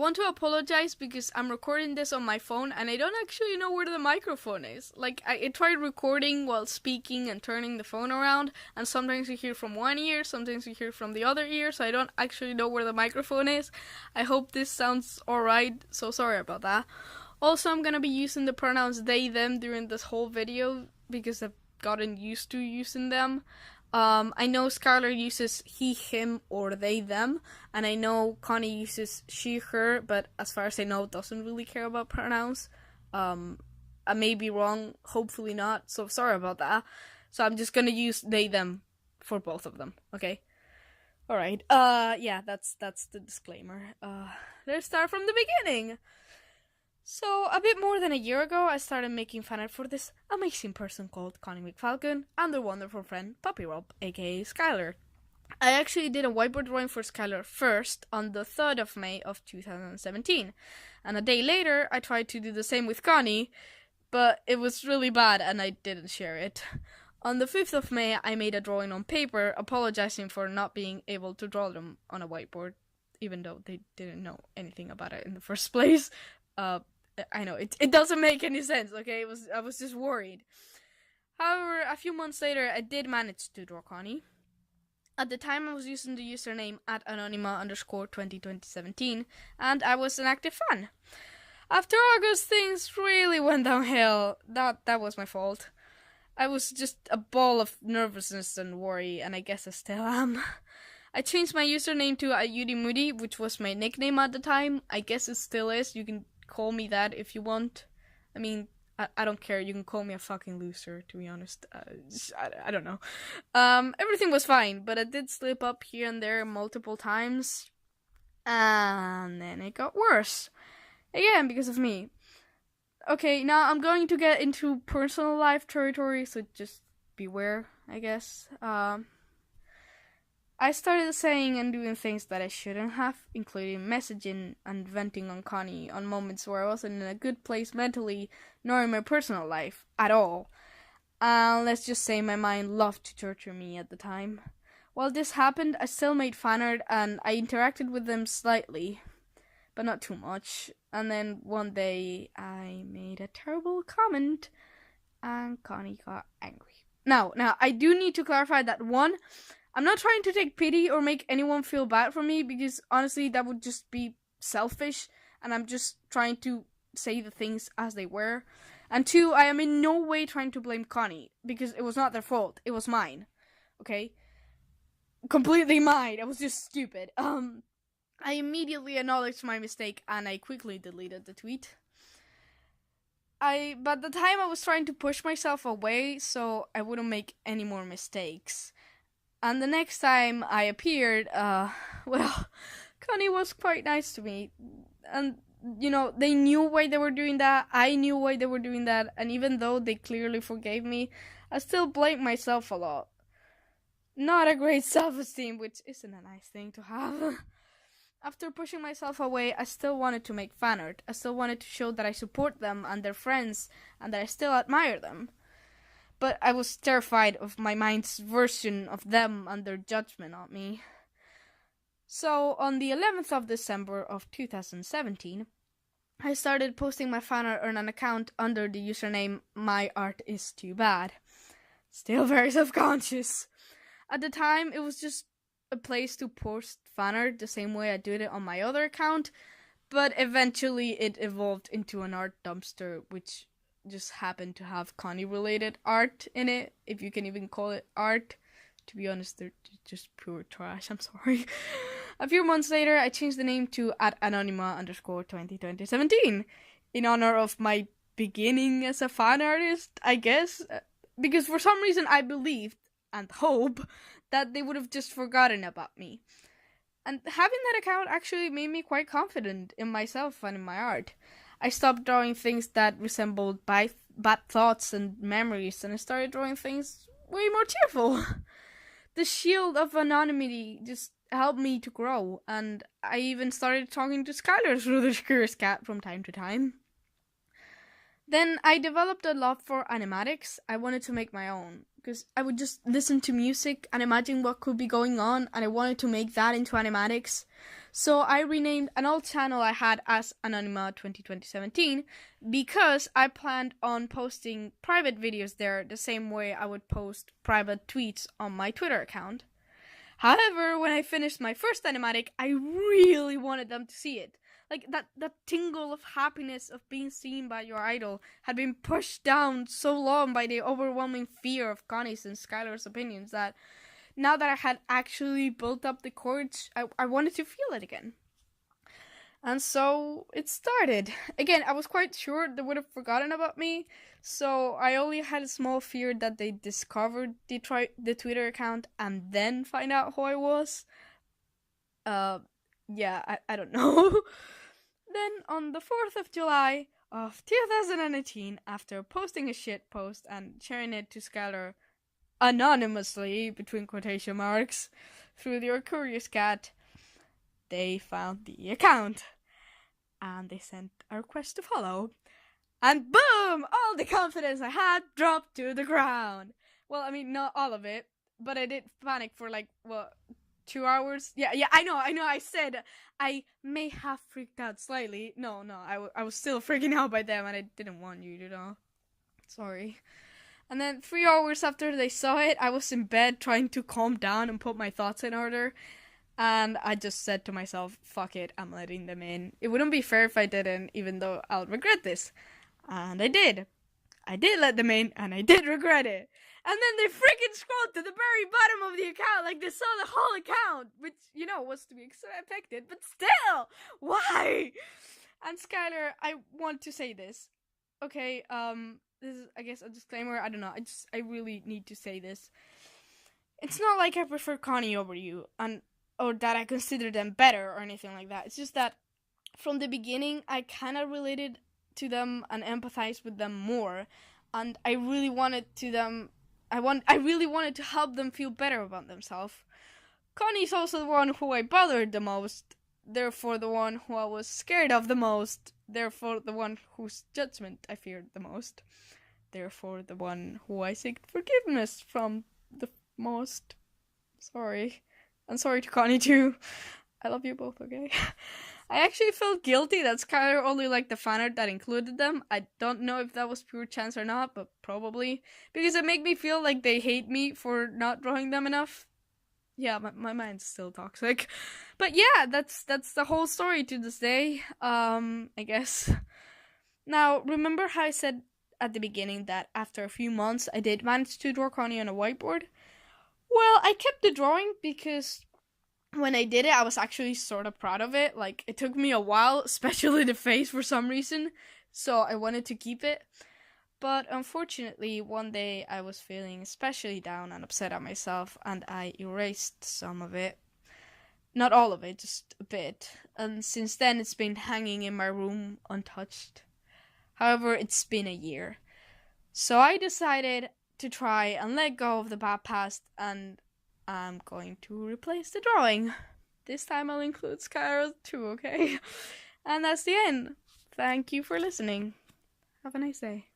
want to apologize because I'm recording this on my phone and I don't actually know where the microphone is. Like, I tried recording while speaking and turning the phone around, and sometimes you hear from one ear, sometimes you hear from the other ear, so I don't actually know where the microphone is. I hope this sounds alright, so sorry about that. Also, I'm gonna be using the pronouns they, them during this whole video because I've gotten used to using them. I know Skylar uses he, him, or they, them, and I know Connie uses she, her, but as far as I know, doesn't really care about pronouns. I may be wrong, hopefully not, so sorry about that. So I'm just gonna use they, them for both of them, okay? Alright, yeah, that's the disclaimer. Let's start from the beginning! So, a bit more than a year ago, I started making fan art for this amazing person called Connie McFalcon and their wonderful friend Puppy Rob, aka Skylar. I actually did a whiteboard drawing for Skylar first on the 3rd of May of 2017, and a day later I tried to do the same with Connie, but it was really bad and I didn't share it. On the 5th of May, I made a drawing on paper, apologizing for not being able to draw them on a whiteboard, even though they didn't know anything about it in the first place. I know, it doesn't make any sense, okay? I was just worried. However, a few months later, I did manage to draw Connie. At the time, I was using the username @anonyma_202017, and I was an active fan. After August, things really went downhill. That was my fault. I was just a ball of nervousness and worry, and I guess I still am. I changed my username to @UdiMoody, which was my nickname at the time. I guess it still is. You can call me that if you want. I mean, I don't care. You can call me a fucking loser, to be honest. I don't know. Everything was fine, but I did slip up here and there multiple times. And then it got worse. Again, because of me. Okay, now I'm going to get into personal life territory, so just beware, I guess. I started saying and doing things that I shouldn't have, including messaging and venting on Connie on moments where I wasn't in a good place mentally, nor in my personal life, at all. Let's just say my mind loved to torture me at the time. While this happened, I still made fan art and I interacted with them slightly, but not too much. And then one day, I made a terrible comment, and Connie got angry. Now, I do need to clarify that one, I'm not trying to take pity or make anyone feel bad for me, because honestly that would just be selfish, and I'm just trying to say the things as they were. And two, I am in no way trying to blame Connie, because it was not their fault, it was mine. Okay? Completely mine, I was just stupid. I immediately acknowledged my mistake and I quickly deleted the tweet. But at the time I was trying to push myself away so I wouldn't make any more mistakes. And the next time I appeared, well, Connie was quite nice to me. And, you know, they knew why they were doing that, I knew why they were doing that, and even though they clearly forgave me, I still blamed myself a lot. Not a great self-esteem, which isn't a nice thing to have. After pushing myself away, I still wanted to make fan art. I still wanted to show that I support them and their friends, and that I still admire them. But I was terrified of my mind's version of them and their judgment on me. So, on the 11th of December of 2017, I started posting my fan art on an account under the username MyArtIsTooBad. Still very self-conscious. At the time, it was just a place to post fan art the same way I did it on my other account, but eventually it evolved into an art dumpster, which just happened to have Connie-related art in it, if you can even call it art. To be honest, they're just pure trash, I'm sorry. A few months later, I changed the name to @anonyma_202017, in honor of my beginning as a fan artist, I guess, because for some reason I believed, and hope, that they would have just forgotten about me. And having that account actually made me quite confident in myself and in my art. I stopped drawing things that resembled bad thoughts and memories, and I started drawing things way more cheerful. The shield of anonymity just helped me to grow, and I even started talking to Skylar through the Curious Cat from time to time. Then I developed a love for animatics. I wanted to make my own, because I would just listen to music and imagine what could be going on, and I wanted to make that into animatics. So I renamed an old channel I had as Anonima 2017 because I planned on posting private videos there the same way I would post private tweets on my Twitter account. However, when I finished my first animatic, I really wanted them to see it. Like, that tingle of happiness of being seen by your idol had been pushed down so long by the overwhelming fear of Connie's and Skylar's opinions that now that I had actually built up the courage, I wanted to feel it again. And so it started. Again, I was quite sure they would have forgotten about me, so I only had a small fear that they discovered the Twitter account and then find out who I was. Yeah, I don't know. Then on the 4th of July of 2018, after posting a shit post and sharing it to Skylar anonymously, between quotation marks, through your Curious Cat, they found the account. And they sent a request to follow. And boom! All the confidence I had dropped to the ground. Well, I mean, not all of it, but I did panic for 2 hours? Yeah, I know, I said I may have freaked out slightly. No, I was still freaking out by them, and I didn't want you to know. Sorry. And then 3 hours after they saw it, I was in bed trying to calm down and put my thoughts in order, and I just said to myself, fuck it, I'm letting them in. It wouldn't be fair if I didn't, even though I'll regret this. And I did. I did let them in, and I did regret it. And then they freaking scrolled to the very bottom of the account, like they saw the whole account, which, was to be expected, but still, why? And Skylar, I want to say this. Okay, this is, I guess, a disclaimer, I don't know, I really need to say this. It's not like I prefer Connie over you, or that I consider them better, or anything like that. It's just that, from the beginning, I kind of related to them and empathized with them more, and I really wanted to help them feel better about themselves. Connie's also the one who I bothered the most, therefore the one who I was scared of the most, therefore the one whose judgment I feared the most, therefore the one who I seek forgiveness from the most. Sorry. I'm sorry to Connie too. I love you both, okay? I actually felt guilty that Skylar only liked the fan art that included them. I don't know if that was pure chance or not, but probably. Because it made me feel like they hate me for not drawing them enough. Yeah, my mind's still toxic. But yeah, that's the whole story to this day, I guess. Now, remember how I said at the beginning that after a few months I did manage to draw Connie on a whiteboard? Well, I kept the drawing because when I did it, I was actually sort of proud of it. Like, it took me a while, especially the face for some reason, so I wanted to keep it. But unfortunately, one day I was feeling especially down and upset at myself, and I erased some of it. Not all of it, just a bit. And since then, it's been hanging in my room untouched. However, it's been a year. So I decided to try and let go of the bad past, and I'm going to replace the drawing. This time I'll include Skylar too, okay? And that's the end. Thank you for listening. Have a nice day.